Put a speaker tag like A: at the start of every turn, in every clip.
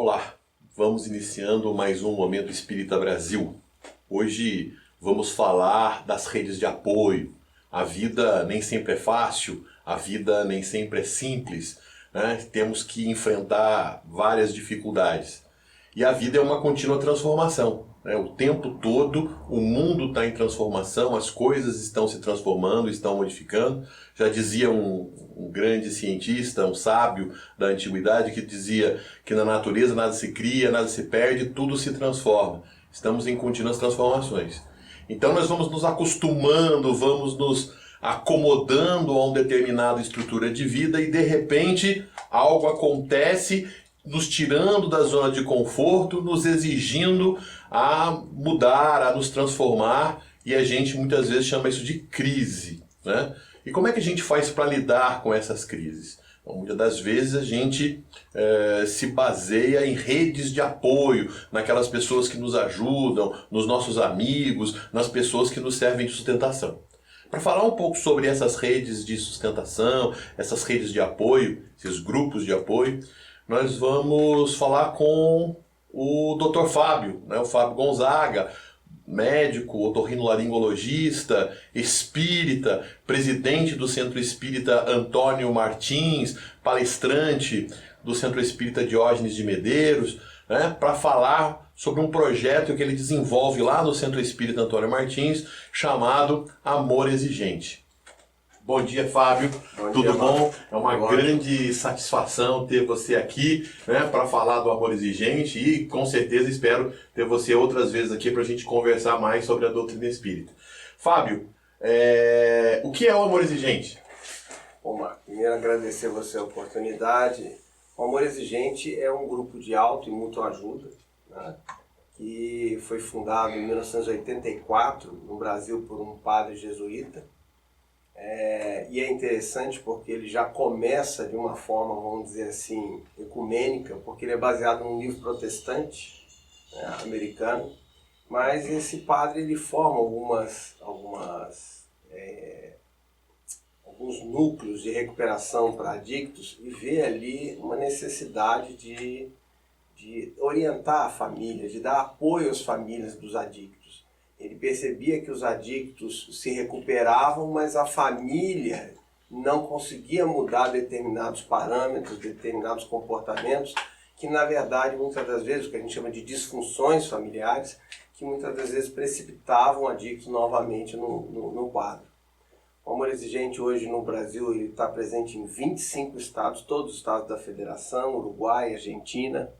A: Olá, vamos iniciando mais um Momento Espírita Brasil. Hoje vamos falar das redes de apoio. A vida nem sempre é fácil, a vida nem sempre é simples, né? Temos que enfrentar várias dificuldades. E a vida é uma contínua transformação, né? O tempo todo o mundo está em transformação, as coisas estão se transformando, estão modificando. Já dizia um grande cientista, um sábio da antiguidade, que dizia que na natureza nada se cria, nada se perde, tudo se transforma. Estamos em contínuas transformações. Então nós vamos nos acostumando, vamos nos acomodando a uma determinada estrutura de vida e de repente algo acontece nos tirando da zona de conforto, nos exigindo a mudar, a nos transformar, e a gente muitas vezes chama isso de crise, né? E como é que a gente faz para lidar com essas crises? Então, muitas das vezes a gente se baseia em redes de apoio, naquelas pessoas que nos ajudam, nos nossos amigos, nas pessoas que nos servem de sustentação. Para falar um pouco sobre essas redes de sustentação, essas redes de apoio, esses grupos de apoio, nós vamos falar com o Dr. Fábio, né? O Fábio Gonzaga, médico, otorrinolaringologista, espírita, presidente do Centro Espírita Antônio Martins, palestrante do Centro Espírita Diógenes de Medeiros, né? Para falar sobre um projeto que ele desenvolve lá no Centro Espírita Antônio Martins, chamado Amor Exigente. Bom dia, Fábio. Tudo bom? É uma grande satisfação ter você aqui, né, para falar do Amor Exigente e com certeza espero ter você outras vezes aqui para a gente conversar mais sobre a doutrina espírita. Fábio, o que é o Amor Exigente?
B: Bom, Marco, primeiro agradecer a você a oportunidade. O Amor Exigente é um grupo de auto e mútua ajuda, né, que foi fundado em 1984 no Brasil por um padre jesuíta. E é interessante porque ele já começa de uma forma, vamos dizer assim, ecumênica, porque ele é baseado num livro protestante, né, americano, mas esse padre ele forma alguns núcleos de recuperação para adictos e vê ali uma necessidade de orientar a família, de dar apoio às famílias dos adictos. Ele percebia que os adictos se recuperavam, mas a família não conseguia mudar determinados parâmetros, determinados comportamentos, que na verdade, muitas das vezes, o que a gente chama de disfunções familiares, que muitas das vezes precipitavam o adicto novamente no quadro. O Amor Exigente hoje no Brasil ele está presente em 25 estados, todos os estados da Federação, Uruguai, Argentina,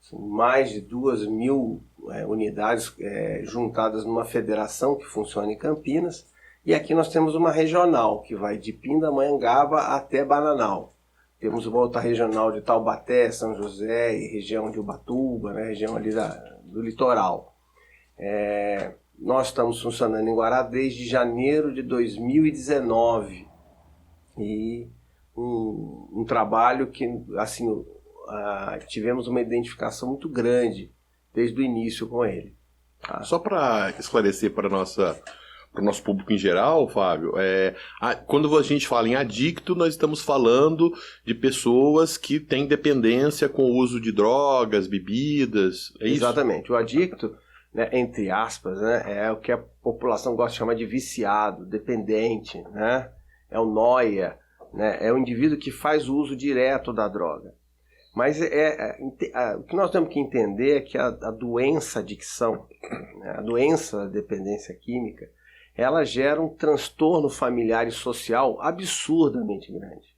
B: são mais de 2.000 unidades juntadas numa federação que funciona em Campinas. E aqui nós temos uma regional que vai de Pindamonhangaba até Bananal. Temos uma outra regional de Taubaté, São José e região de Ubatuba, né, região ali do litoral. Nós estamos funcionando em Guará desde janeiro de 2019. E um trabalho que, assim, tivemos uma identificação muito grande desde o início com ele. Tá?
A: Só para esclarecer para o nosso público em geral, Fábio, quando a gente fala em adicto, nós estamos falando de pessoas que têm dependência com o uso de drogas, bebidas, é isso?
B: Exatamente. O adicto, né, entre aspas, né, é o que a população gosta de chamar de viciado, dependente, né? É o nóia, né? É o indivíduo que faz o uso direto da droga. Mas o que nós temos que entender é que a doença adicção, né, a doença da dependência química, ela gera um transtorno familiar e social absurdamente grande.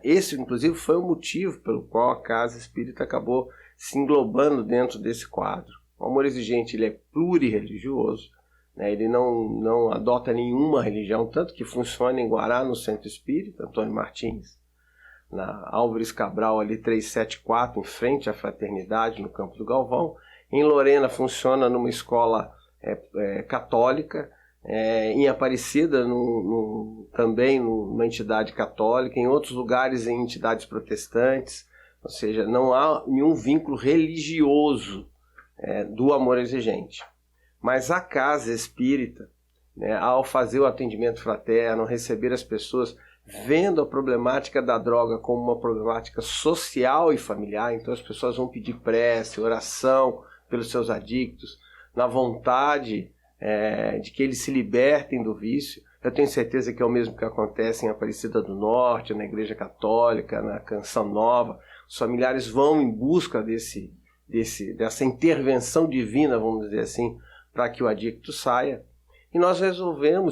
B: Esse, inclusive, foi o motivo pelo qual a Casa Espírita acabou se englobando dentro desse quadro. O Amor Exigente ele é plurirreligioso, né, ele não adota nenhuma religião, tanto que funciona em Guará, no Centro Espírita, Antônio Martins, na Álvares Cabral, ali 374, em frente à Fraternidade, no Campo do Galvão. Em Lorena funciona numa escola católica, em Aparecida também numa entidade católica, em outros lugares em entidades protestantes, ou seja, não há nenhum vínculo religioso do Amor Exigente. Mas a Casa Espírita, né, ao fazer o atendimento fraterno, receber as pessoas vendo a problemática da droga como uma problemática social e familiar. Então as pessoas vão pedir prece, oração pelos seus adictos, na vontade de que eles se libertem do vício. Eu tenho certeza que é o mesmo que acontece em Aparecida do Norte, na Igreja Católica, na Canção Nova. Os familiares vão em busca dessa intervenção divina, vamos dizer assim, para que o adicto saia. E nós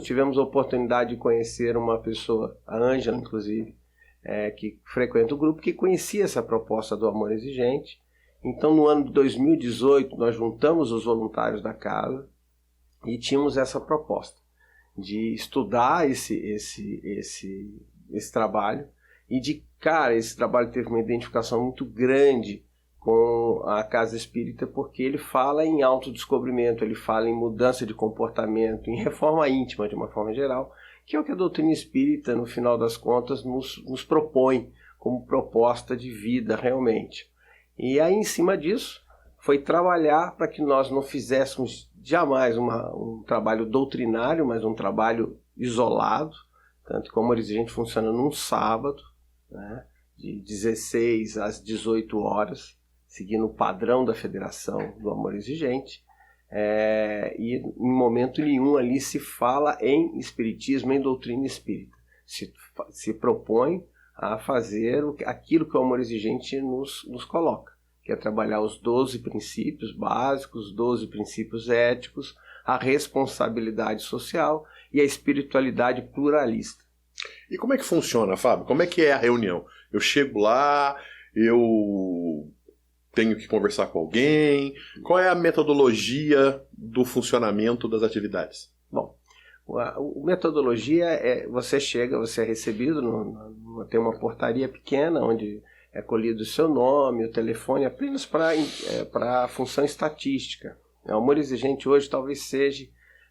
B: tivemos a oportunidade de conhecer uma pessoa, a Ângela, inclusive, que frequenta o grupo, que conhecia essa proposta do Amor Exigente. Então, no ano de 2018, nós juntamos os voluntários da casa e tínhamos essa proposta de estudar esse trabalho. E esse trabalho teve uma identificação muito grande com a Casa Espírita, porque ele fala em autodescobrimento, ele fala em mudança de comportamento, em reforma íntima de uma forma geral, que é o que a doutrina espírita, no final das contas, nos propõe como proposta de vida realmente. E aí, em cima disso, foi trabalhar para que nós não fizéssemos jamais um trabalho doutrinário, mas um trabalho isolado, tanto que o Amor Exigente funciona num sábado, né, de 16 às 18 horas, seguindo o padrão da Federação do Amor Exigente, e em momento nenhum ali se fala em espiritismo, em doutrina espírita. Se propõe a fazer aquilo que o Amor Exigente nos coloca, que é trabalhar os 12 princípios básicos, os 12 princípios éticos, a responsabilidade social e a espiritualidade pluralista.
A: E como é que funciona, Fábio? Como é que é a reunião? Eu chego lá, eu tenho que conversar com alguém? Qual é a metodologia do funcionamento das atividades?
B: Bom, a metodologia você chega, você é recebido, tem uma portaria pequena onde é colhido o seu nome, o telefone, apenas para a função estatística. O Amor Exigente hoje talvez seja,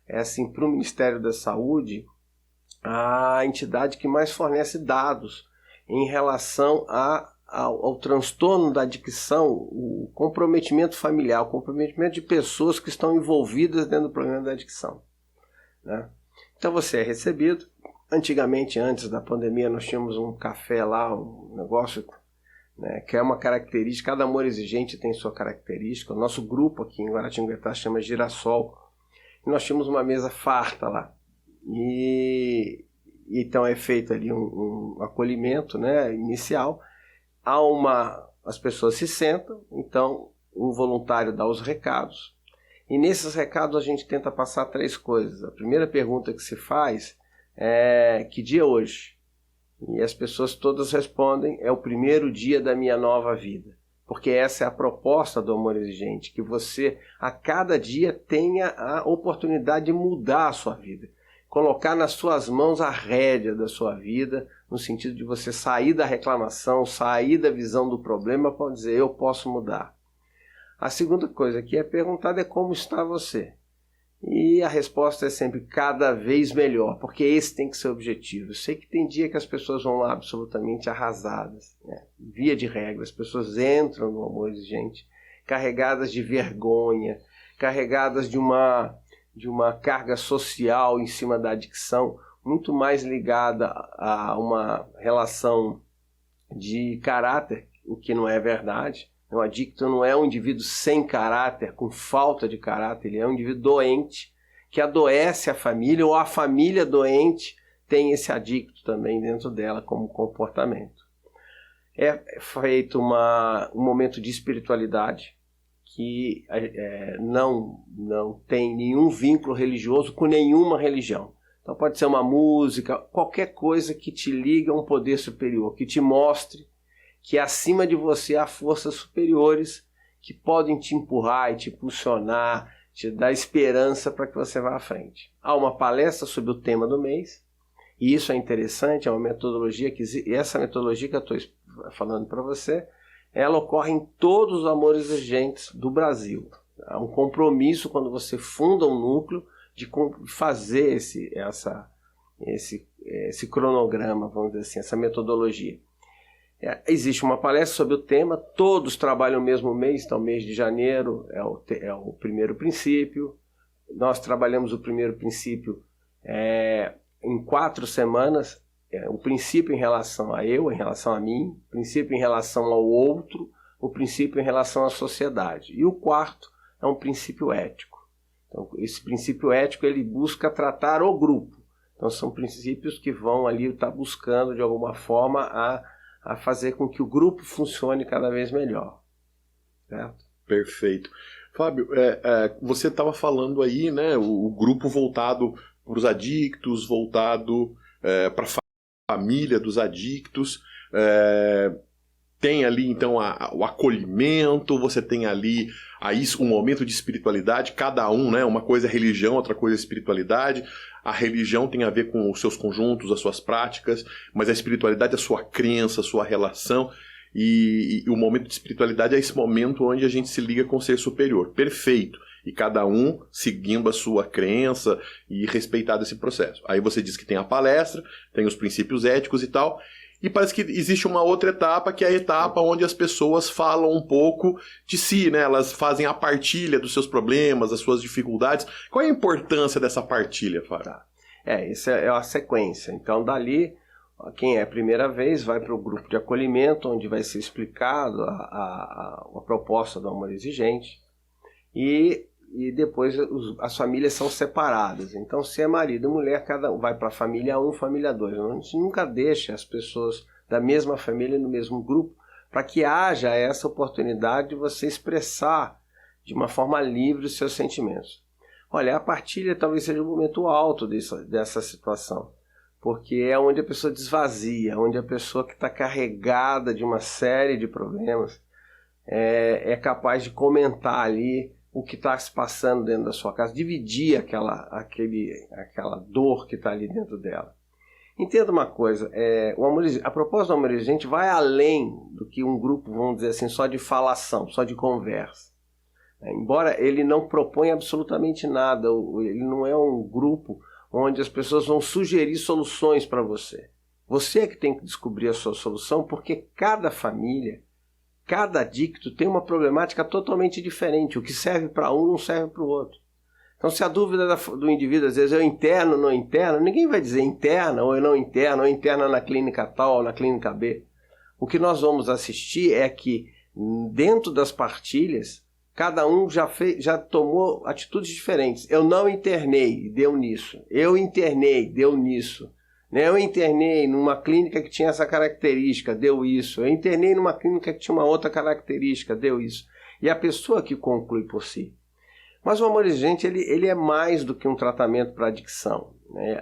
B: assim, para o Ministério da Saúde, a entidade que mais fornece dados em relação ao transtorno da adicção, o comprometimento familiar, o comprometimento de pessoas que estão envolvidas dentro do problema da adicção, né? Então você é recebido. Antigamente, antes da pandemia, nós tínhamos um café lá, um negócio, né, que é uma característica. Cada Amor Exigente tem sua característica. O nosso grupo aqui em Guaratinguetá se chama Girassol. E nós tínhamos uma mesa farta lá. E então é feito ali um acolhimento, né, inicial. As pessoas se sentam, então um voluntário dá os recados. E nesses recados a gente tenta passar 3 coisas. A primeira pergunta que se faz é: que dia é hoje? E as pessoas todas respondem: é o primeiro dia da minha nova vida. Porque essa é a proposta do Amor Exigente, que você a cada dia tenha a oportunidade de mudar a sua vida. Colocar nas suas mãos a rédea da sua vida, no sentido de você sair da reclamação, sair da visão do problema para dizer: eu posso mudar. A segunda coisa que é perguntada é: como está você? E a resposta é sempre: cada vez melhor, porque esse tem que ser o objetivo. Eu sei que tem dia que as pessoas vão lá absolutamente arrasadas, né? Via de regra, as pessoas entram no Amor Exigente carregadas de vergonha, carregadas de uma carga social em cima da adicção, muito mais ligada a uma relação de caráter, o que não é verdade. O adicto não é um indivíduo sem caráter, com falta de caráter, ele é um indivíduo doente, que adoece a família, ou a família doente tem esse adicto também dentro dela como comportamento. É feito um momento de espiritualidade, que não tem nenhum vínculo religioso com nenhuma religião. Então pode ser uma música, qualquer coisa que te ligue a um poder superior, que te mostre que acima de você há forças superiores que podem te empurrar e te impulsionar, te dar esperança para que você vá à frente. Há uma palestra sobre o tema do mês, e isso é interessante, é uma metodologia e essa metodologia que eu estou falando para você, ela ocorre em todos os Amores Exigentes do Brasil. Há um compromisso quando você funda um núcleo de fazer esse cronograma, vamos dizer assim, essa metodologia. Existe uma palestra sobre o tema, todos trabalham o mesmo mês, então mês de janeiro é o primeiro princípio. Nós trabalhamos o primeiro princípio em 4 semanas, o princípio em relação a eu, em relação a mim, o princípio em relação ao outro, o princípio em relação à sociedade. E o quarto é um princípio ético. Então, esse princípio ético ele busca tratar o grupo. Então, são princípios que vão ali estar buscando, de alguma forma, a fazer com que o grupo funcione cada vez melhor. Certo?
A: Perfeito. Fábio, você estava falando aí, né, o grupo voltado para os adictos, voltado para a família dos adictos, tem ali então o acolhimento, você tem ali um momento de espiritualidade, cada um, né? Uma coisa é religião, outra coisa é espiritualidade. A religião tem a ver com os seus conjuntos, as suas práticas, mas a espiritualidade é a sua crença, a sua relação. E o momento de espiritualidade é esse momento onde a gente se liga com o ser superior. Perfeito. E cada um seguindo a sua crença e respeitado esse processo. Aí você diz que tem a palestra, tem os princípios éticos e tal. E parece que existe uma outra etapa, que é a etapa onde as pessoas falam um pouco de si, né? Elas fazem a partilha dos seus problemas, das suas dificuldades. Qual é a importância dessa partilha, Fábio?
B: Essa é a sequência. Então, dali, quem é a primeira vez vai para o grupo de acolhimento, onde vai ser explicado a proposta do amor exigente. E depois as famílias são separadas. Então, se é marido e mulher, cada um vai para a família 1, família 2. A gente nunca deixa as pessoas da mesma família no mesmo grupo, para que haja essa oportunidade de você expressar de uma forma livre os seus sentimentos. Olha, a partilha talvez seja o momento alto dessa situação, porque é onde a pessoa desvazia, onde a pessoa que está carregada de uma série de problemas é capaz de comentar ali o que está se passando dentro da sua casa, dividir aquela dor que está ali dentro dela. Entenda uma coisa, a proposta do amor exigente vai além do que um grupo, vamos dizer assim, só de falação, só de conversa. Embora ele não proponha absolutamente nada, ele não é um grupo onde as pessoas vão sugerir soluções para você. Você é que tem que descobrir a sua solução, porque cada família, cada adicto tem uma problemática totalmente diferente. O que serve para um não serve para o outro. Então, se a dúvida do indivíduo, às vezes, eu interno ou não interno, ninguém vai dizer interna ou não interna, ou interna na clínica tal ou na clínica B. O que nós vamos assistir é que, dentro das partilhas, cada um já tomou atitudes diferentes. Eu não internei, deu nisso. Eu internei, deu nisso. Eu internei numa clínica que tinha essa característica, deu isso. Eu internei numa clínica que tinha uma outra característica, deu isso. E a pessoa que conclui por si. Mas o amor exigente ele é mais do que um tratamento para adicção.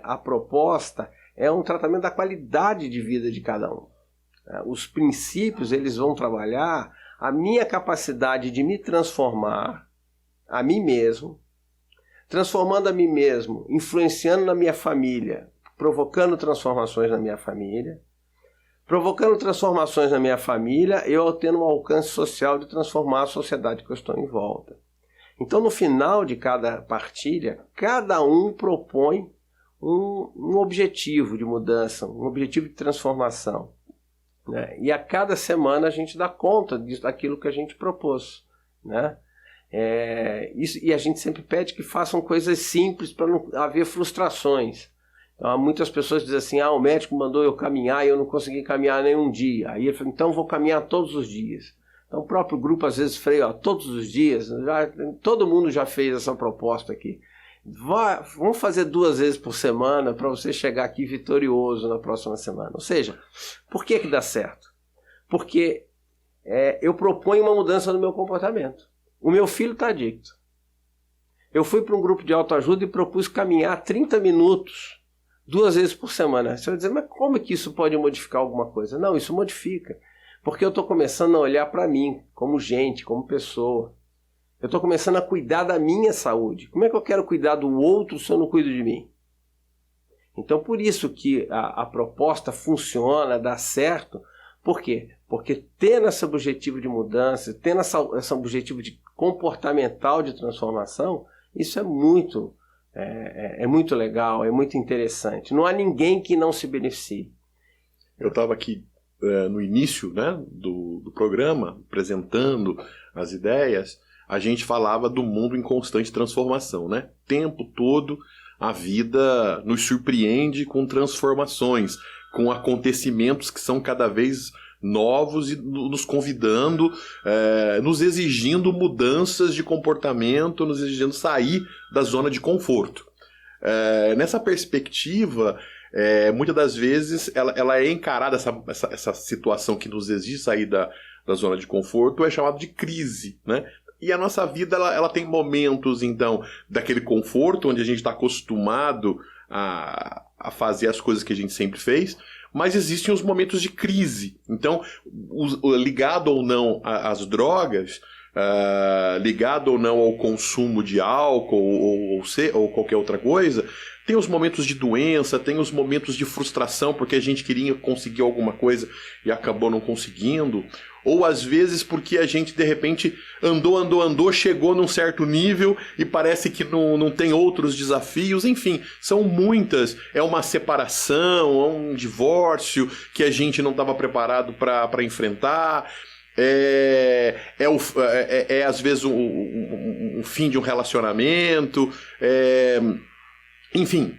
B: A proposta é um tratamento da qualidade de vida de cada um. Os princípios eles vão trabalhar a minha capacidade de me transformar a mim mesmo, transformando a mim mesmo, influenciando na minha família, provocando transformações na minha família, eu tendo um alcance social de transformar a sociedade que eu estou em volta. Então, no final de cada partilha, cada um propõe um objetivo de mudança, um objetivo de transformação. E a cada semana a gente dá conta daquilo que a gente propôs. E a gente sempre pede que façam coisas simples para não haver frustrações. Então, muitas pessoas dizem assim, o médico mandou eu caminhar e eu não consegui caminhar nenhum dia. Aí ele falou, então vou caminhar todos os dias. Então o próprio grupo às vezes freia, todos os dias, todo mundo já fez essa proposta aqui. Vamos fazer 2 vezes por semana para você chegar aqui vitorioso na próxima semana. Ou seja, por que dá certo? Porque eu proponho uma mudança no meu comportamento. O meu filho está adicto. Eu fui para um grupo de autoajuda e propus caminhar 30 minutos 2 vezes por semana. Você vai dizer, mas como é que isso pode modificar alguma coisa? Não, isso modifica. Porque eu estou começando a olhar para mim, como gente, como pessoa. Eu estou começando a cuidar da minha saúde. Como é que eu quero cuidar do outro se eu não cuido de mim? Então, por isso que a proposta funciona, dá certo. Por quê? Porque tendo esse objetivo de mudança, tendo esse objetivo de comportamental de transformação, isso é muito legal, é muito interessante. Não há ninguém que não se beneficie.
A: Eu estava aqui no início, né, do programa, apresentando as ideias, a gente falava do mundo em constante transformação, né? O tempo todo a vida nos surpreende com transformações, com acontecimentos que são cada vez novos e nos convidando, nos exigindo mudanças de comportamento, nos exigindo sair da zona de conforto. Nessa perspectiva, muitas das vezes ela é encarada, essa situação que nos exige sair da zona de conforto, é chamada de crise, né? E a nossa vida ela tem momentos, então, daquele conforto, onde a gente está acostumado a fazer as coisas que a gente sempre fez, mas existem os momentos de crise. Então, ligado ou não às drogas, ligado ou não ao consumo de álcool ou qualquer outra coisa, tem os momentos de doença, tem os momentos de frustração porque a gente queria conseguir alguma coisa e acabou não conseguindo, ou às vezes porque a gente de repente andou, chegou num certo nível e parece que não tem outros desafios, enfim, são muitas, é uma separação, é um divórcio que a gente não estava preparado para enfrentar, às vezes um fim de um relacionamento, enfim,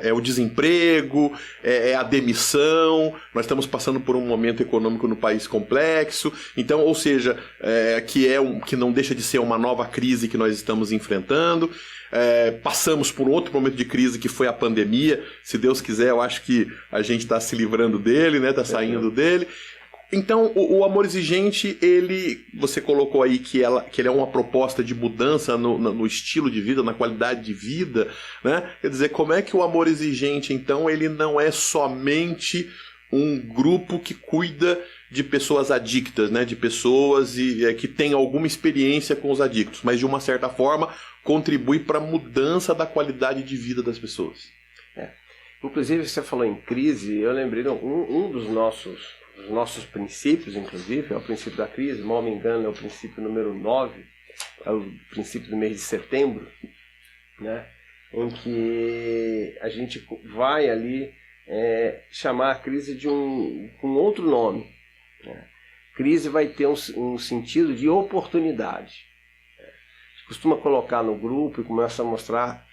A: é o desemprego, é a demissão, nós estamos passando por um momento econômico no país complexo, então, ou seja, que não deixa de ser uma nova crise que nós estamos enfrentando. Passamos por outro momento de crise que foi a pandemia. Se Deus quiser, eu acho que a gente está se livrando dele, né? Está saindo dele. Então, o Amor Exigente, você colocou aí que ele é uma proposta de mudança no estilo de vida, na qualidade de vida, né? Quer dizer, como é que o Amor Exigente, então, ele não é somente um grupo que cuida de pessoas adictas, né? De pessoas que têm alguma experiência com os adictos, mas de uma certa forma contribui para a mudança da qualidade de vida das pessoas.
B: Inclusive, você falou em crise, eu lembrei de um dos nossos princípios, inclusive, é o princípio da crise, mal me engano, é o princípio número 9, é o princípio do mês de setembro, né? Em que a gente vai ali chamar a crise com outro nome, né? Crise vai ter um sentido de oportunidade. A gente costuma colocar no grupo e começa a mostrar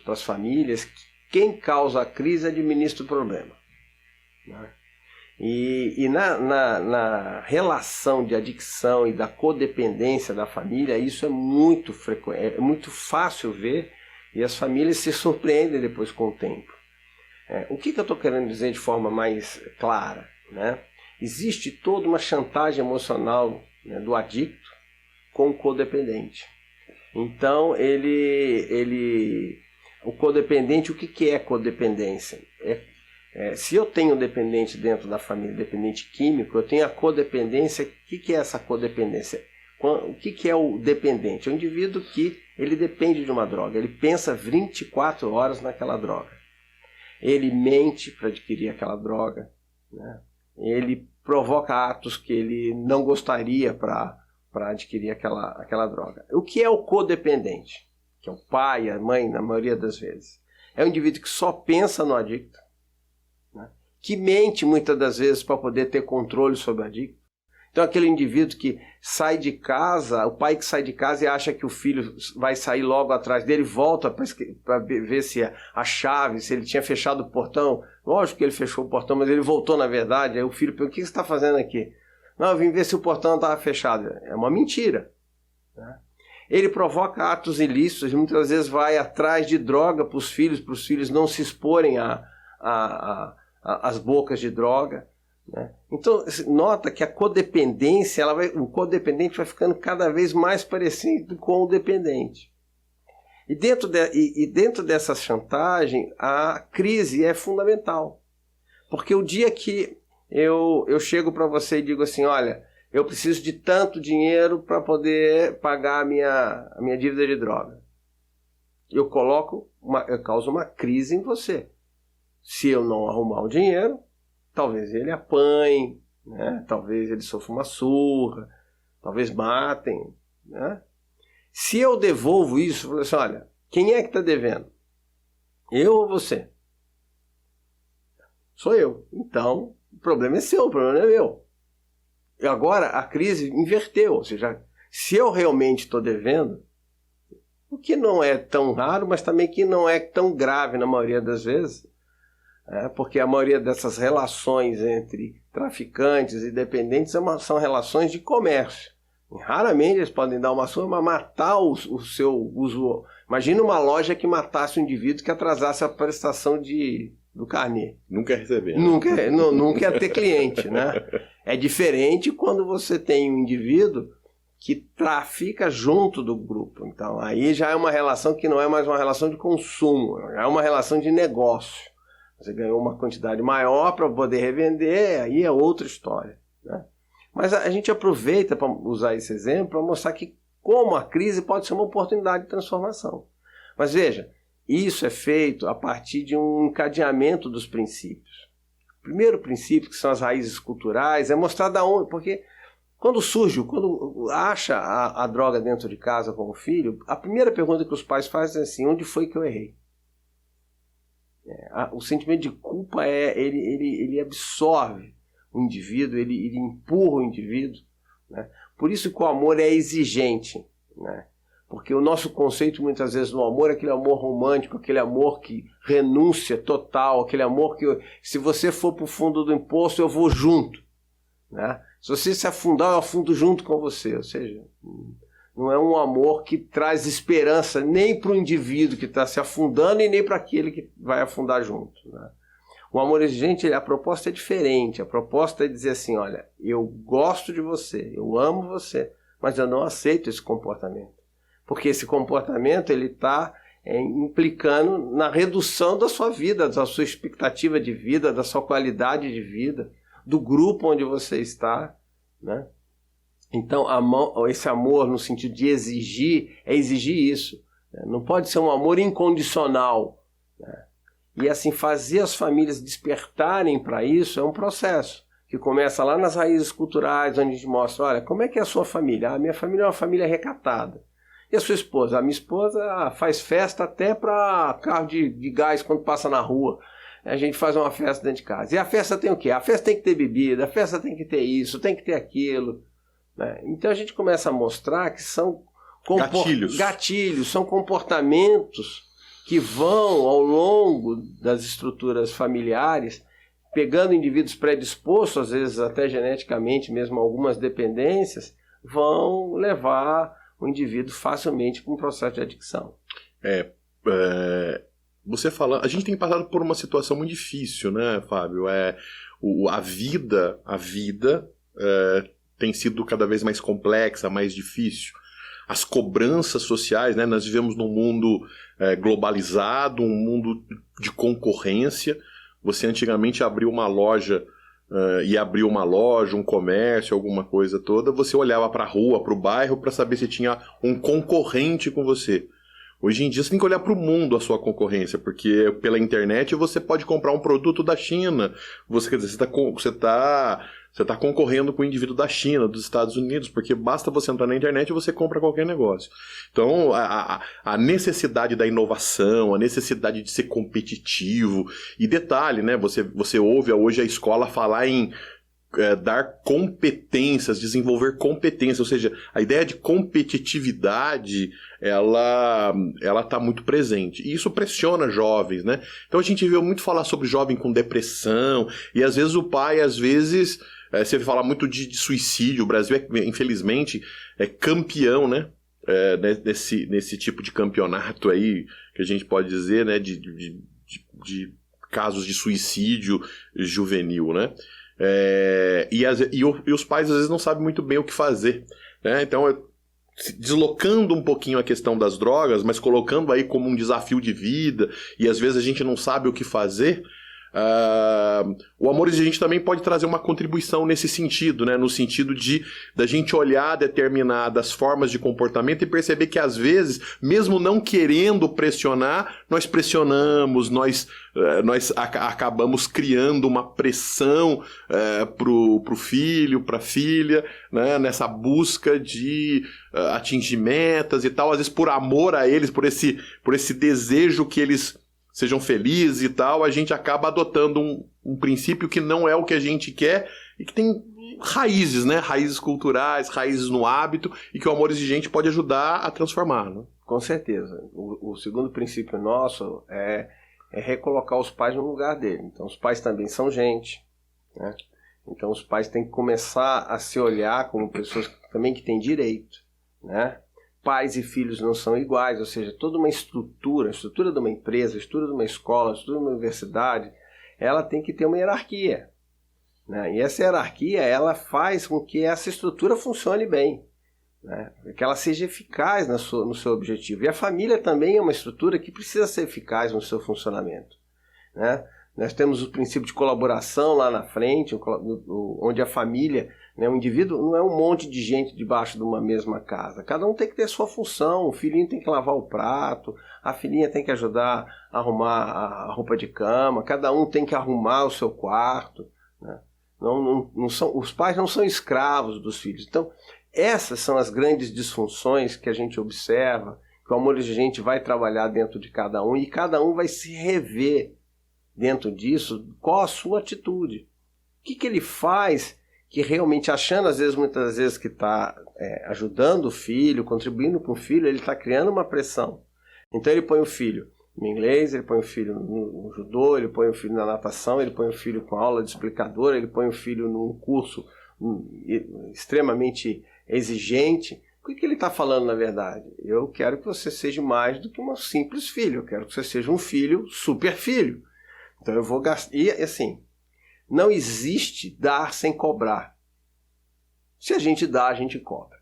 B: para as famílias que quem causa a crise administra o problema, né? E na relação de adicção e da codependência da família, isso é muito frequente, é muito fácil ver, e as famílias se surpreendem depois com o tempo. O que eu estou querendo dizer de forma mais clara, né? Existe toda uma chantagem emocional, né, do adicto com o codependente. Então, o codependente, o que é codependência? Se eu tenho dependente dentro da família, dependente químico, eu tenho a codependência. O que é essa codependência? O que é o dependente? É um indivíduo que ele depende de uma droga, ele pensa 24 horas naquela droga. Ele mente para adquirir aquela droga, né? Ele provoca atos que ele não gostaria para adquirir aquela droga. O que é o codependente? Que é o pai, a mãe, na maioria das vezes. É um indivíduo que só pensa no adicto, né? Que mente muitas das vezes para poder ter controle sobre o adicto. Então aquele indivíduo que sai de casa, o pai que sai de casa e acha que o filho vai sair logo atrás dele, volta para ver se a chave, se ele tinha fechado o portão. Lógico que ele fechou o portão, mas ele voltou na verdade. Aí o filho pergunta: o que você está fazendo aqui? Não, eu vim ver se o portão estava fechado. É uma mentira, né? Ele provoca atos ilícitos e muitas vezes vai atrás de droga para os filhos não se exporem às bocas de droga, né? Então, nota que a codependência, o codependente vai ficando cada vez mais parecido com o dependente. E dentro dessa chantagem, a crise é fundamental. Porque o dia que eu chego para você e digo assim: olha, eu preciso de tanto dinheiro para poder pagar a minha dívida de droga, eu causo uma crise em você. Se eu não arrumar o dinheiro, talvez ele apanhe, né? Talvez ele sofra uma surra, talvez matem, né? Se eu devolvo isso, eu falo assim: olha, quem é que está devendo? Eu ou você? Sou eu. Então, o problema é seu, o problema não é meu. E agora a crise inverteu, ou seja, se eu realmente estou devendo, o que não é tão raro, mas também que não é tão grave na maioria das vezes, Porque a maioria dessas relações entre traficantes e dependentes são relações de comércio. E raramente eles podem dar uma surra, mas matar o seu usuário. Imagina uma loja que matasse um indivíduo que atrasasse a prestação do carnê.
A: Nunca ia receber.
B: Né? Nunca ia ter cliente. Né? É diferente quando você tem um indivíduo que trafica junto do grupo. Então, aí já é uma relação que não é mais uma relação de consumo, é uma relação de negócio. Você ganhou uma quantidade maior para poder revender, aí é outra história. Né? Mas a gente aproveita para usar esse exemplo para mostrar que como a crise pode ser uma oportunidade de transformação. Mas veja, isso é feito a partir de um encadeamento dos princípios. O primeiro princípio, que são as raízes culturais, é mostrar da onde, porque quando acha a droga dentro de casa com o filho, a primeira pergunta que os pais fazem é assim: onde foi que eu errei? O sentimento de culpa ele absorve o indivíduo, ele empurra o indivíduo. Né? Por isso que o amor é exigente. Né? Porque o nosso conceito muitas vezes no amor é aquele amor romântico, aquele amor que renúncia total, aquele amor que se você for para o fundo do poço eu vou junto. Né? Se você se afundar eu afundo junto com você. Ou seja, não é um amor que traz esperança nem para o indivíduo que está se afundando e nem para aquele que vai afundar junto. Né? O amor exigente, a proposta é diferente. A proposta é dizer assim: olha, eu gosto de você, eu amo você, mas eu não aceito esse comportamento. Porque esse comportamento ele está implicando na redução da sua vida, da sua expectativa de vida, da sua qualidade de vida, do grupo onde você está. Né? Então, esse amor no sentido de exigir, é exigir isso. Né? Não pode ser um amor incondicional. Né? E assim, fazer as famílias despertarem para isso é um processo que começa lá nas raízes culturais, onde a gente mostra: olha, como é que é a sua família? A minha família é uma família recatada. E a sua esposa? A minha esposa faz festa até para carro de gás quando passa na rua. A gente faz uma festa dentro de casa. E a festa tem o quê? A festa tem que ter bebida, a festa tem que ter isso, tem que ter aquilo. Né? Então a gente começa a mostrar que são gatilhos, são comportamentos que vão ao longo das estruturas familiares, pegando indivíduos predispostos, às vezes até geneticamente mesmo algumas dependências, vão levar o indivíduo facilmente para um processo de adicção.
A: Você falando, a gente tem passado por uma situação muito difícil, né, Fábio? A vida tem sido cada vez mais complexa, mais difícil. As cobranças sociais, né? Nós vivemos num mundo globalizado, um mundo de concorrência. Você antigamente abriu uma loja, um comércio, alguma coisa toda, você olhava para a rua, para o bairro, para saber se tinha um concorrente com você. Hoje em dia você tem que olhar para o mundo a sua concorrência, porque pela internet você pode comprar um produto da China. Você está concorrendo com o indivíduo da China, dos Estados Unidos, porque basta você entrar na internet e você compra qualquer negócio. Então, a necessidade da inovação, a necessidade de ser competitivo, e detalhe, né, você ouve hoje a escola falar em dar competências, desenvolver competências, ou seja, a ideia de competitividade, ela está muito presente, e isso pressiona jovens, né? Então a gente viu muito falar sobre jovem com depressão, e às vezes o pai, você fala muito de suicídio. O Brasil, infelizmente, é campeão, né? Nesse tipo de campeonato aí, que a gente pode dizer, né? De casos de suicídio juvenil, né? E os pais às vezes não sabem muito bem o que fazer, né? Então, deslocando um pouquinho a questão das drogas, mas colocando aí como um desafio de vida, e às vezes a gente não sabe o que fazer, o amor exigente também pode trazer uma contribuição nesse sentido, né? No sentido da gente olhar determinadas formas de comportamento e perceber que às vezes, mesmo não querendo pressionar, nós pressionamos, nós acabamos criando uma pressão pro filho, pra filha, né? Nessa busca de atingir metas e tal, às vezes por amor a eles, por esse desejo que eles sejam felizes e tal, a gente acaba adotando um princípio que não é o que a gente quer e que tem raízes, né? Raízes culturais, raízes no hábito, e que o amor exigente pode ajudar a transformar, né?
B: Com certeza. O segundo princípio nosso é é recolocar os pais no lugar dele. Então os pais também são gente, né? Então os pais têm que começar a se olhar como pessoas também que têm direito, né? Pais e filhos não são iguais, ou seja, toda uma estrutura, a estrutura de uma empresa, a estrutura de uma escola, a estrutura de uma universidade, ela tem que ter uma hierarquia, né? E essa hierarquia, ela faz com que essa estrutura funcione bem, né? Que ela seja eficaz no seu objetivo. E a família também é uma estrutura que precisa ser eficaz no seu funcionamento, né? Nós temos o princípio de colaboração lá na frente, onde a família, né, o indivíduo não é um monte de gente debaixo de uma mesma casa. Cada um tem que ter sua função. O filhinho tem que lavar o prato, a filhinha tem que ajudar a arrumar a roupa de cama, cada um tem que arrumar o seu quarto, né? Os pais não são escravos dos filhos. Então, essas são as grandes disfunções que a gente observa, que o amor de gente vai trabalhar dentro de cada um e cada um vai se rever dentro disso, qual a sua atitude. O que ele faz que realmente, achando muitas vezes que está ajudando o filho, contribuindo com o filho, ele está criando uma pressão. Então ele põe o filho no inglês, ele põe o filho no judô, ele põe o filho na natação, ele põe o filho com aula de explicador, ele põe o filho num curso extremamente exigente. O que ele está falando na verdade? Eu quero que você seja mais do que um simples filho, eu quero que você seja um filho super filho. Então eu vou gastar. E assim, não existe dar sem cobrar. Se a gente dá, a gente cobra.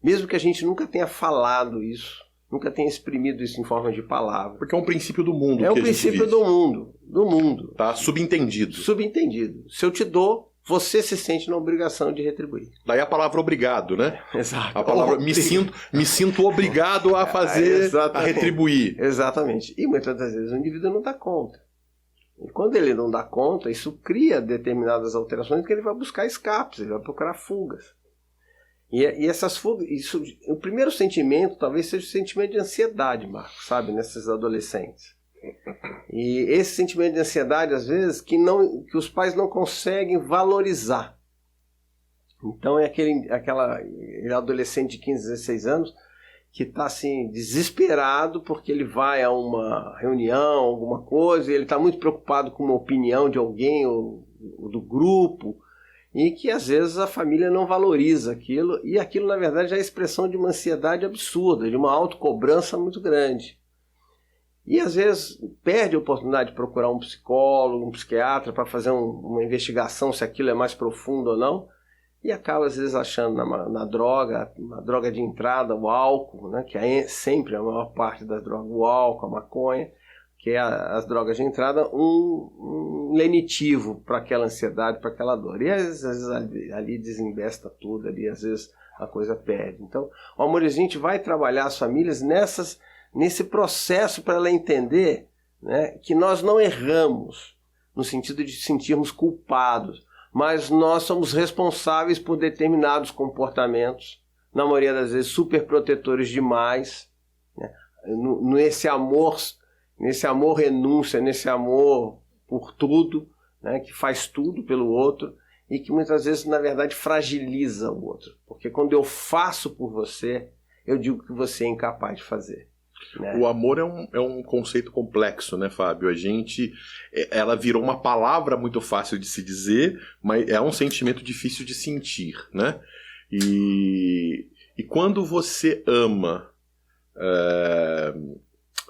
B: Mesmo que a gente nunca tenha falado isso, nunca tenha exprimido isso em forma de palavra.
A: Porque é um princípio do mundo.
B: É um princípio do mundo.
A: Tá subentendido.
B: Subentendido. Se eu te dou, você se sente na obrigação de retribuir.
A: Daí a palavra obrigado, né?
B: Exato.
A: A palavra me sinto obrigado a fazer, a retribuir.
B: Exatamente. E muitas das vezes o indivíduo não dá conta. E quando ele não dá conta, isso cria determinadas alterações que ele vai buscar escapes, ele vai procurar fugas. E essas fugas, o primeiro sentimento talvez seja o sentimento de ansiedade, Marcos, sabe, nesses adolescentes. E esse sentimento de ansiedade, às vezes, que os pais não conseguem valorizar. Então é aquele adolescente de 15, 16 anos que está assim, desesperado porque ele vai a uma reunião, alguma coisa, e ele está muito preocupado com uma opinião de alguém ou do grupo, e que às vezes a família não valoriza aquilo, e aquilo na verdade é a expressão de uma ansiedade absurda, de uma autocobrança muito grande. E às vezes perde a oportunidade de procurar um psicólogo, um psiquiatra para fazer uma investigação se aquilo é mais profundo ou não, e acaba às vezes achando na droga, uma droga de entrada, o álcool, né, que é sempre a maior parte das drogas, o álcool, a maconha, que é as drogas de entrada, um lenitivo para aquela ansiedade, para aquela dor. E às vezes ali desembesta tudo, ali às vezes a coisa perde. Então o Amor e Gente vai trabalhar as famílias nesse processo para ela entender, né, que nós não erramos no sentido de sentirmos culpados, mas nós somos responsáveis por determinados comportamentos, na maioria das vezes superprotetores demais, né? Nesse amor renúncia, nesse amor por tudo, né? Que faz tudo pelo outro e que muitas vezes, na verdade, fragiliza o outro. Porque quando eu faço por você, eu digo que você é incapaz de fazer. Né?
A: O amor é um conceito complexo, né, Fábio? Ela virou uma palavra muito fácil de se dizer, mas é um sentimento difícil de sentir, né? E quando você ama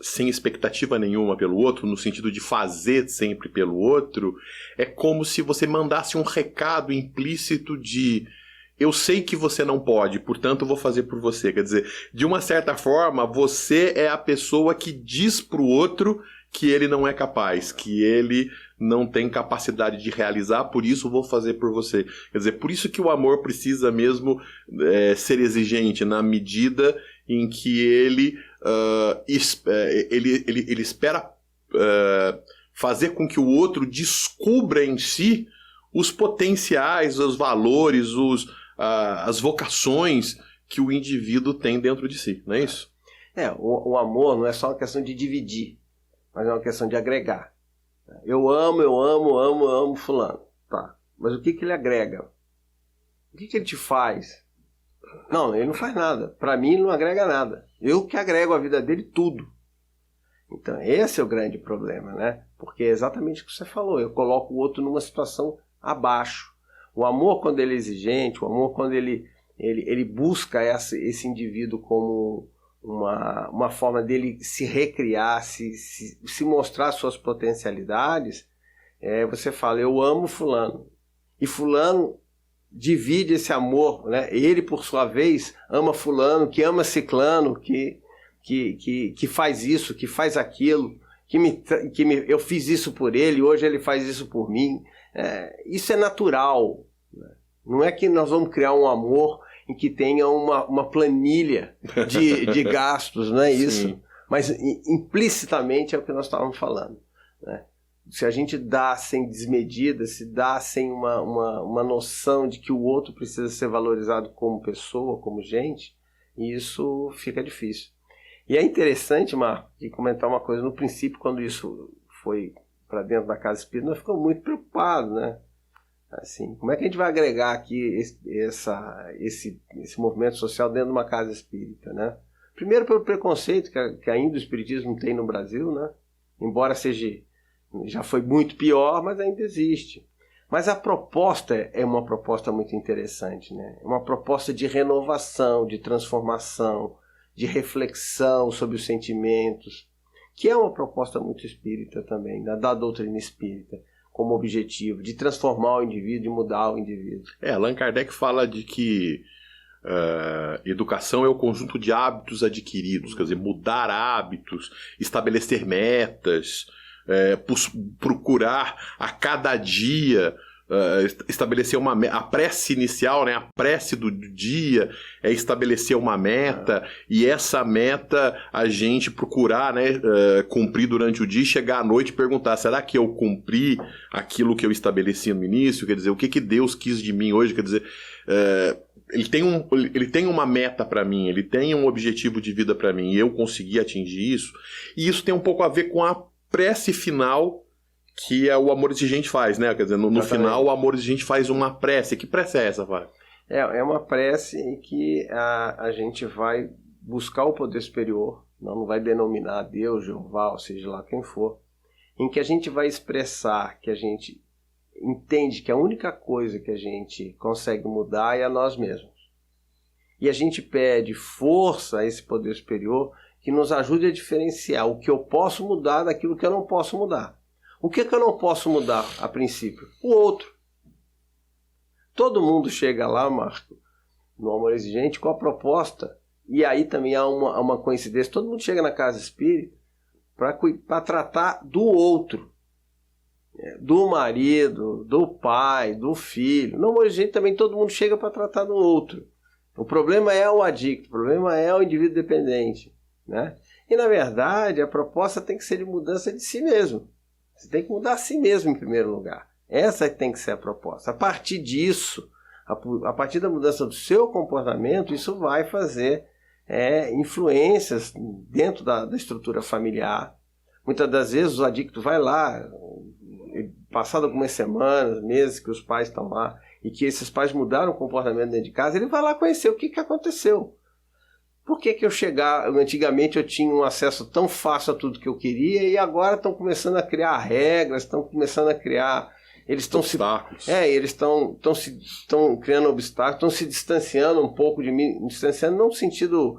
A: sem expectativa nenhuma pelo outro, no sentido de fazer sempre pelo outro, é como se você mandasse um recado implícito de eu sei que você não pode, portanto eu vou fazer por você. Quer dizer, de uma certa forma, você é a pessoa que diz pro outro que ele não é capaz, que ele não tem capacidade de realizar, por isso eu vou fazer por você. Quer dizer, por isso que o amor precisa mesmo ser exigente, na medida em que ele espera fazer com que o outro descubra em si os potenciais, os valores, as vocações que o indivíduo tem dentro de si, não é isso?
B: O amor não é só uma questão de dividir, mas é uma questão de agregar. Eu amo fulano. Tá. Mas o que ele agrega? O que ele te faz? Não, ele não faz nada. Para mim ele não agrega nada. Eu que agrego a vida dele tudo. Então, esse é o grande problema, né? Porque é exatamente o que você falou, eu coloco o outro numa situação abaixo. O amor, quando ele é exigente, o amor, quando ele busca esse indivíduo como uma forma dele se recriar, se mostrar suas potencialidades, você fala, eu amo fulano. E fulano divide esse amor, né? Ele, por sua vez, ama fulano, que ama ciclano, que faz isso, que faz aquilo, eu fiz isso por ele, hoje ele faz isso por mim. Isso é natural. Né? Não é que nós vamos criar um amor em que tenha uma planilha de gastos, não é isso? Sim. Mas implicitamente é o que nós estávamos falando. Né? Se a gente dá sem desmedida, se dá sem uma noção de que o outro precisa ser valorizado como pessoa, como gente, isso fica difícil. E é interessante, Marco, de comentar uma coisa. No princípio, quando isso foi para dentro da Casa Espírita, nós ficamos muito preocupados, né? Assim, como é que a gente vai agregar aqui esse movimento social dentro de uma Casa Espírita, né? Primeiro pelo preconceito que ainda o Espiritismo tem no Brasil, né? Embora já foi muito pior, mas ainda existe. Mas a proposta é uma proposta muito interessante, né? É uma proposta de renovação, de transformação, de reflexão sobre os sentimentos, que é uma proposta muito espírita também, da doutrina espírita, como objetivo, de transformar o indivíduo, de mudar o indivíduo.
A: Allan Kardec fala de que educação é o conjunto de hábitos adquiridos, quer dizer, mudar hábitos, estabelecer metas, procurar a cada dia estabelecer a prece inicial, né? A prece do dia é estabelecer uma meta, e essa meta a gente procurar, né, cumprir durante o dia, chegar à noite e perguntar, será que eu cumpri aquilo que eu estabeleci no início? Quer dizer, o que Deus quis de mim hoje? Quer dizer, ele tem uma meta para mim, ele tem um objetivo de vida para mim, e eu consegui atingir isso, e isso tem um pouco a ver com a prece final que o Amor Exigente faz, né? Quer dizer, no final o Amor Exigente faz uma prece. Que prece é essa, Fábio?
B: É uma prece em que a gente vai buscar o poder superior, não vai denominar Deus, Jeová, ou seja lá quem for, em que a gente vai expressar que a gente entende que a única coisa que a gente consegue mudar é a nós mesmos. E a gente pede força a esse poder superior que nos ajude a diferenciar o que eu posso mudar daquilo que eu não posso mudar. O que eu não posso mudar, a princípio? O outro. Todo mundo chega lá, Marco, no Amor Exigente, com a proposta, e aí também há uma coincidência, todo mundo chega na Casa Espírita para tratar do outro, do marido, do pai, do filho. No Amor Exigente também todo mundo chega para tratar do outro. O problema é o adicto, o problema é o indivíduo dependente, né? E, na verdade, a proposta tem que ser de mudança de si mesmo. Você tem que mudar a si mesmo em primeiro lugar. Essa tem que ser a proposta. A partir disso, a partir da mudança do seu comportamento, isso vai fazer influências dentro da estrutura familiar. Muitas das vezes o adicto vai lá, passado algumas semanas, meses que os pais estão lá, e que esses pais mudaram o comportamento dentro de casa, ele vai lá conhecer o que aconteceu. Por que antigamente eu tinha um acesso tão fácil a tudo que eu queria, e agora estão começando a criar regras, estão começando a criar... Eles estão eles estão criando obstáculos, estão se distanciando um pouco de mim, distanciando não no sentido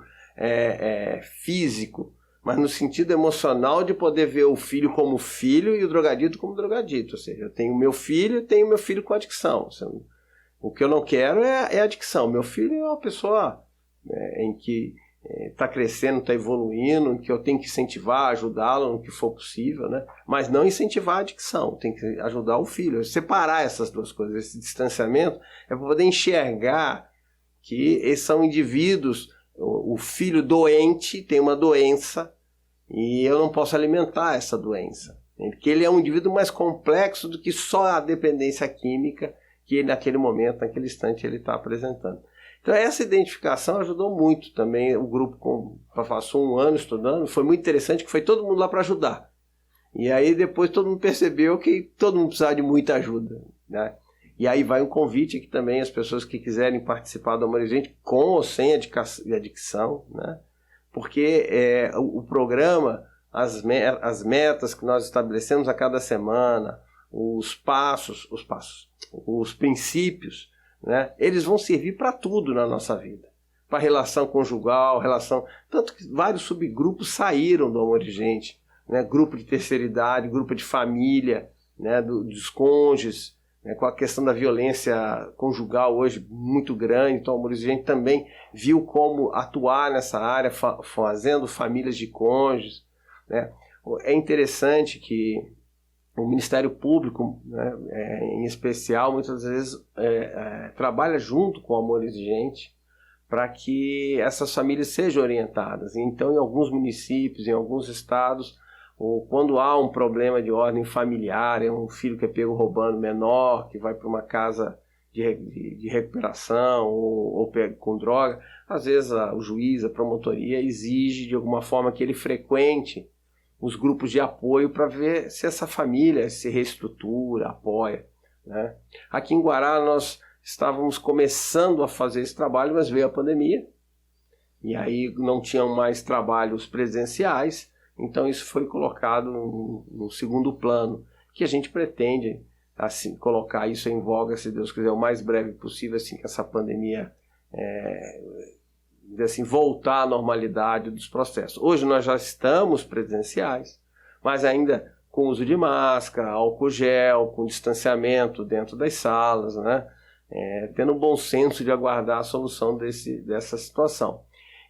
B: físico, mas no sentido emocional de poder ver o filho como filho e o drogadito como drogadito. Ou seja, eu tenho meu filho e tenho meu filho com adicção. O que eu não quero é adicção. Meu filho é uma pessoa em que está crescendo, está evoluindo, em que eu tenho que incentivar, ajudá-lo no que for possível, né? Mas não incentivar a adicção, tem que ajudar o filho. Separar essas duas coisas, esse distanciamento é para poder enxergar que esses são indivíduos, o filho doente tem uma doença e eu não posso alimentar essa doença. Porque ele é um indivíduo mais complexo do que só a dependência química que ele, naquele momento, naquele instante, ele está apresentando. Então essa identificação ajudou muito também. O grupo passou um ano estudando, foi muito interessante, que foi todo mundo lá para ajudar. E aí depois todo mundo percebeu que todo mundo precisava de muita ajuda, né? E aí vai um convite aqui também, as pessoas que quiserem participar do Amor Exigente, com ou sem adicção, né? Porque o programa, as metas que nós estabelecemos a cada semana, os princípios, né? Eles vão servir para tudo na nossa vida. Para relação conjugal, tanto que vários subgrupos saíram do Amor e Gente, né? Grupo de terceira idade, grupo de família, né? Dos cônjuges, né? Com a questão da violência conjugal hoje muito grande, então o Amor e Gente também viu como atuar nessa área, fazendo famílias de cônjuges, né? É interessante que o Ministério Público, né, em especial, muitas vezes trabalha junto com o Amor Exigente para que essas famílias sejam orientadas. Então, em alguns municípios, em alguns estados, quando há um problema de ordem familiar, é um filho que é pego roubando menor, que vai para uma casa de recuperação ou pego com droga, às vezes o juiz, a promotoria exige de alguma forma que ele frequente os grupos de apoio para ver se essa família se reestrutura, apoia, né? Aqui em Guará nós estávamos começando a fazer esse trabalho, mas veio a pandemia, e aí não tinham mais trabalhos presenciais, então isso foi colocado no segundo plano, que a gente pretende assim, colocar isso em voga, se Deus quiser, o mais breve possível, assim que essa pandemia assim, voltar à normalidade dos processos. Hoje nós já estamos presenciais, mas ainda com uso de máscara, álcool gel, com distanciamento dentro das salas, né? Tendo um bom senso de aguardar a solução dessa situação.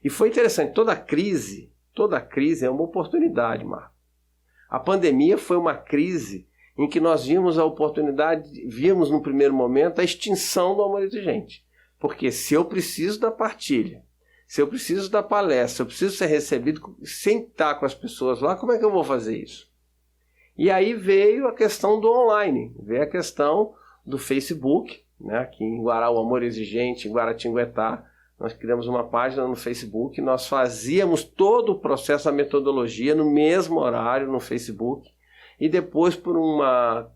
B: E foi interessante, toda crise é uma oportunidade, Marco. A pandemia foi uma crise em que nós vimos a oportunidade, vimos no primeiro momento a extinção do Amor Exigente. Porque se eu preciso da partilha, se eu preciso da palestra, se eu preciso ser recebido sem estar com as pessoas lá, como é que eu vou fazer isso? E aí veio a questão do online, veio a questão do Facebook, né? Aqui em Guará, o Amor Exigente, em Guaratinguetá, nós criamos uma página no Facebook, nós fazíamos todo o processo, a metodologia, no mesmo horário no Facebook, e depois por uma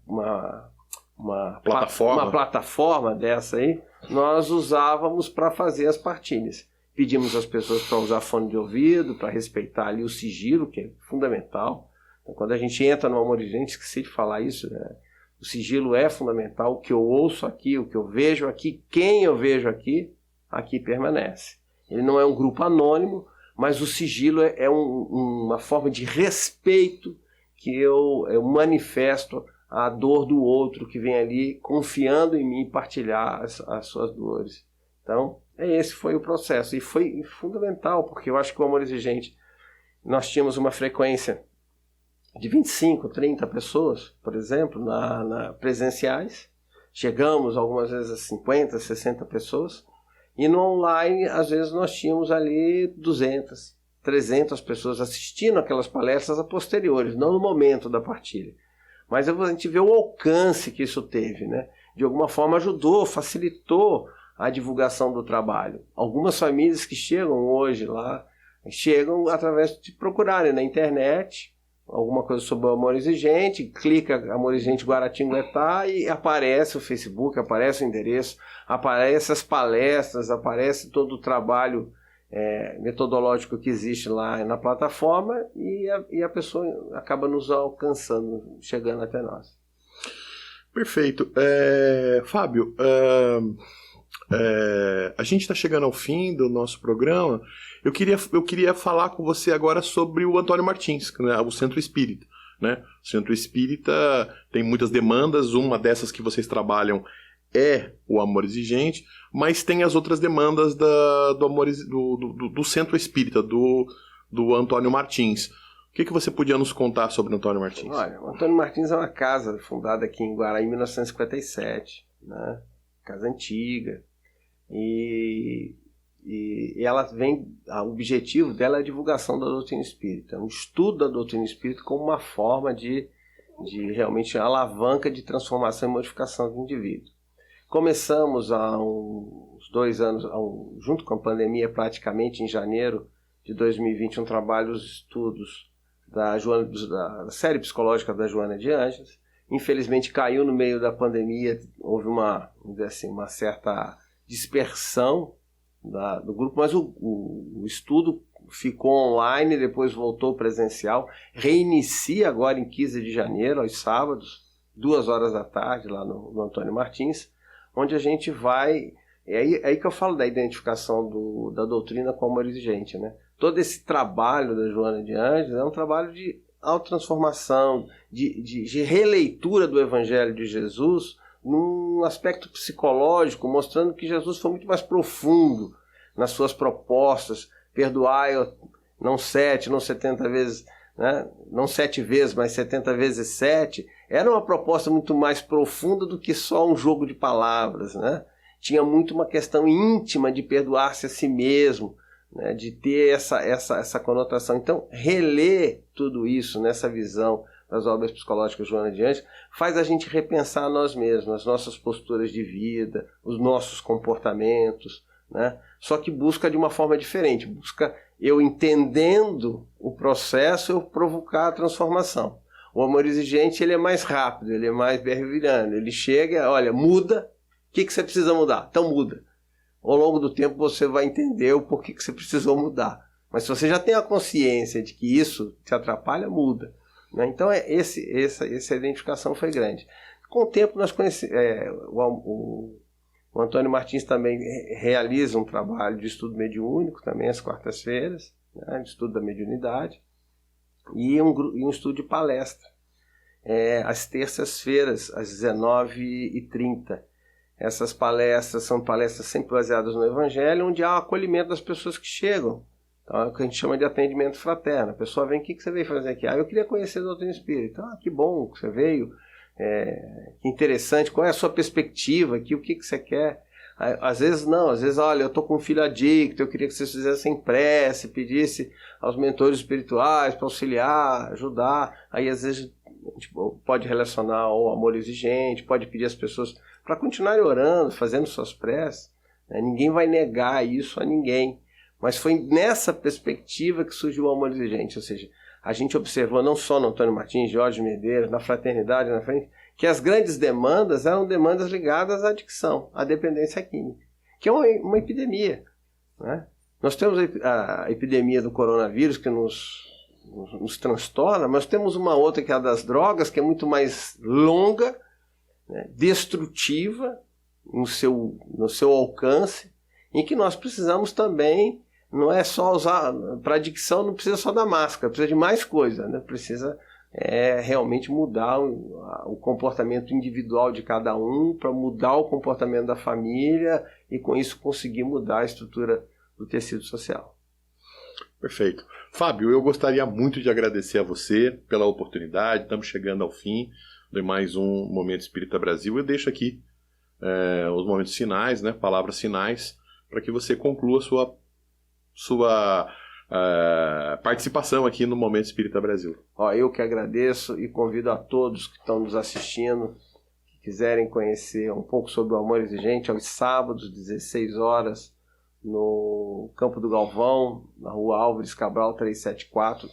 B: plataforma dessa aí, nós usávamos para fazer as partilhas. Pedimos às pessoas para usar fone de ouvido, para respeitar ali o sigilo, que é fundamental. Então, quando a gente entra no Amor Exigente, esqueci de falar isso, né? O sigilo é fundamental, o que eu ouço aqui, o que eu vejo aqui, quem eu vejo aqui permanece. Ele não é um grupo anônimo, mas o sigilo é uma forma de respeito que eu manifesto a dor do outro que vem ali confiando em mim partilhar as suas dores. Então, esse foi o processo. E foi fundamental, porque eu acho que o Amor Exigente, nós tínhamos uma frequência de 25, 30 pessoas, por exemplo, presenciais. Chegamos algumas vezes a 50, 60 pessoas. E no online, às vezes, nós tínhamos ali 200, 300 pessoas assistindo aquelas palestras a posteriores, não no momento da partilha. Mas a gente vê o alcance que isso teve, né? De alguma forma ajudou, facilitou a divulgação do trabalho. Algumas famílias que chegam hoje lá, chegam através de procurarem na internet alguma coisa sobre o Amor Exigente, clica Amor Exigente Guaratinguetá e aparece o Facebook, aparece o endereço, aparece as palestras, aparece todo o trabalho metodológico que existe lá na plataforma e a pessoa acaba nos alcançando, chegando até nós.
A: Perfeito. Fábio, a gente está chegando ao fim do nosso programa. Eu queria falar com você agora sobre o Antônio Martins, né, o Centro Espírita, né? O Centro Espírita tem muitas demandas, uma dessas que vocês trabalham é o Amor Exigente, mas tem as outras demandas do Centro Espírita, do Antônio Martins. O que você podia nos contar sobre o Antônio Martins?
B: Olha, o Antônio Martins é uma casa fundada aqui em Guará em 1957, né? Casa antiga, e ela o objetivo dela é a divulgação da doutrina espírita, um estudo da doutrina espírita como uma forma de realmente alavanca de transformação e modificação do indivíduo. Começamos há uns 2 anos, junto com a pandemia, praticamente em janeiro de 2020, um trabalho dos estudos da série psicológica da Joana de Ângeles. Infelizmente caiu no meio da pandemia, houve uma certa dispersão do grupo, mas o estudo ficou online, depois voltou presencial, reinicia agora em 15 de janeiro, aos sábados, 2 horas da tarde, lá no Antônio Martins, onde a gente vai... É aí que eu falo da identificação da doutrina com o amor exigente, né? Todo esse trabalho da Joana de Ângeles é um trabalho de autotransformação, de releitura do Evangelho de Jesus num aspecto psicológico, mostrando que Jesus foi muito mais profundo nas suas propostas. Perdoai, não 7, não 70 vezes, né? Não 7 vezes, mas 70 vezes 7. Era uma proposta muito mais profunda do que só um jogo de palavras, né? Tinha muito uma questão íntima de perdoar-se a si mesmo, né, de ter essa conotação. Então, reler tudo isso nessa visão das obras psicológicas de Joana de Ângeles faz a gente repensar nós mesmos, as nossas posturas de vida, os nossos comportamentos, né? Só que busca de uma forma diferente, busca eu entendendo o processo, eu provocar a transformação. O amor exigente ele é mais rápido, ele é mais bervilhando, ele chega, olha, muda, o que você precisa mudar? Então muda. Ao longo do tempo você vai entender o porquê que você precisou mudar. Mas se você já tem a consciência de que isso te atrapalha, muda, né? Então essa identificação foi grande. Com o tempo nós conhecemos... O Antônio Martins também realiza um trabalho de estudo mediúnico, também às quartas-feiras, né, de estudo da mediunidade, e um estudo de palestra, às terças-feiras, às 19h30. Essas palestras são palestras sempre baseadas no Evangelho, onde há o acolhimento das pessoas que chegam. Então, é o que a gente chama de atendimento fraterno. A pessoa vem, o que você veio fazer aqui? Eu queria conhecer a doutrina espírita. Que bom que você veio. Que interessante, qual é a sua perspectiva aqui, o que você quer? Às vezes não, às vezes, olha, eu estou com um filho adicto, eu queria que vocês fizessem prece, pedisse aos mentores espirituais para auxiliar, ajudar. Aí às vezes a gente pode relacionar ao amor exigente, pode pedir às pessoas para continuarem orando, fazendo suas preces, né? Ninguém vai negar isso a ninguém, mas foi nessa perspectiva que surgiu o amor exigente, ou seja, a gente observou não só no Antônio Martins, Jorge Medeiros, na Fraternidade, na frente, que as grandes demandas eram demandas ligadas à adicção, à dependência química, que é uma epidemia, né? Nós temos a epidemia do coronavírus que nos transtorna, mas temos uma outra que é a das drogas, que é muito mais longa, né, destrutiva no seu alcance, em que nós precisamos também... Não é só usar, para adicção não precisa só da máscara, precisa de mais coisa, né? Precisa realmente mudar o comportamento individual de cada um, para mudar o comportamento da família e com isso conseguir mudar a estrutura do tecido social.
A: Perfeito. Fábio, eu gostaria muito de agradecer a você pela oportunidade, estamos chegando ao fim de mais um Momento Espírita Brasil. Eu deixo aqui os momentos finais, né? Palavras finais, para que você conclua sua participação aqui no Momento Espírita Brasil.
B: Eu que agradeço e convido a todos que estão nos assistindo, que quiserem conhecer um pouco sobre o amor exigente, aos sábados, 16 horas, no Campo do Galvão, na Rua Álvares Cabral 374,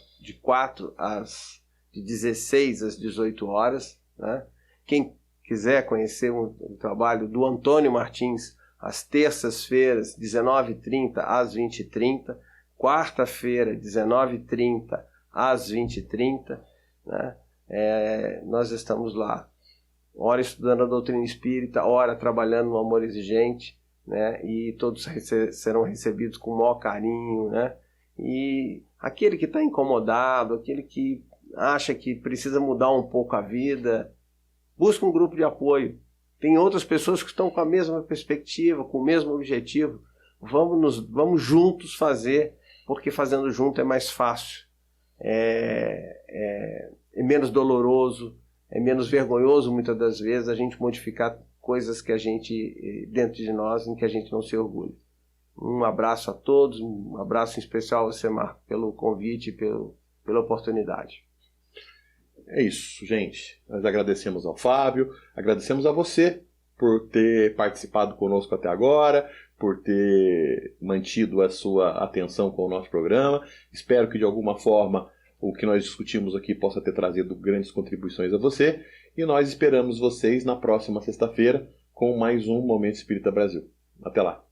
B: de 16 às 18 horas. Né? Quem quiser conhecer o trabalho do Antônio Martins, às terças-feiras, 19h30 às 20h30, quarta-feira, 19h30 às 20h30, né? Nós estamos lá, ora estudando a doutrina espírita, ora trabalhando no amor exigente, né? E todos serão recebidos com o maior carinho, né? E aquele que está incomodado, aquele que acha que precisa mudar um pouco a vida, busca um grupo de apoio. Tem outras pessoas que estão com a mesma perspectiva, com o mesmo objetivo. Vamos juntos fazer, porque fazendo junto é mais fácil, é menos doloroso, é menos vergonhoso muitas das vezes a gente modificar coisas que a gente, dentro de nós, em que a gente não se orgulha. Um abraço a todos, um abraço em especial a você, Marco, pelo convite e pela oportunidade.
A: É isso, gente. Nós agradecemos ao Fábio, agradecemos a você por ter participado conosco até agora, por ter mantido a sua atenção com o nosso programa. Espero que de alguma forma o que nós discutimos aqui possa ter trazido grandes contribuições a você. E nós esperamos vocês na próxima sexta-feira com mais um Momento Espírita Brasil. Até lá!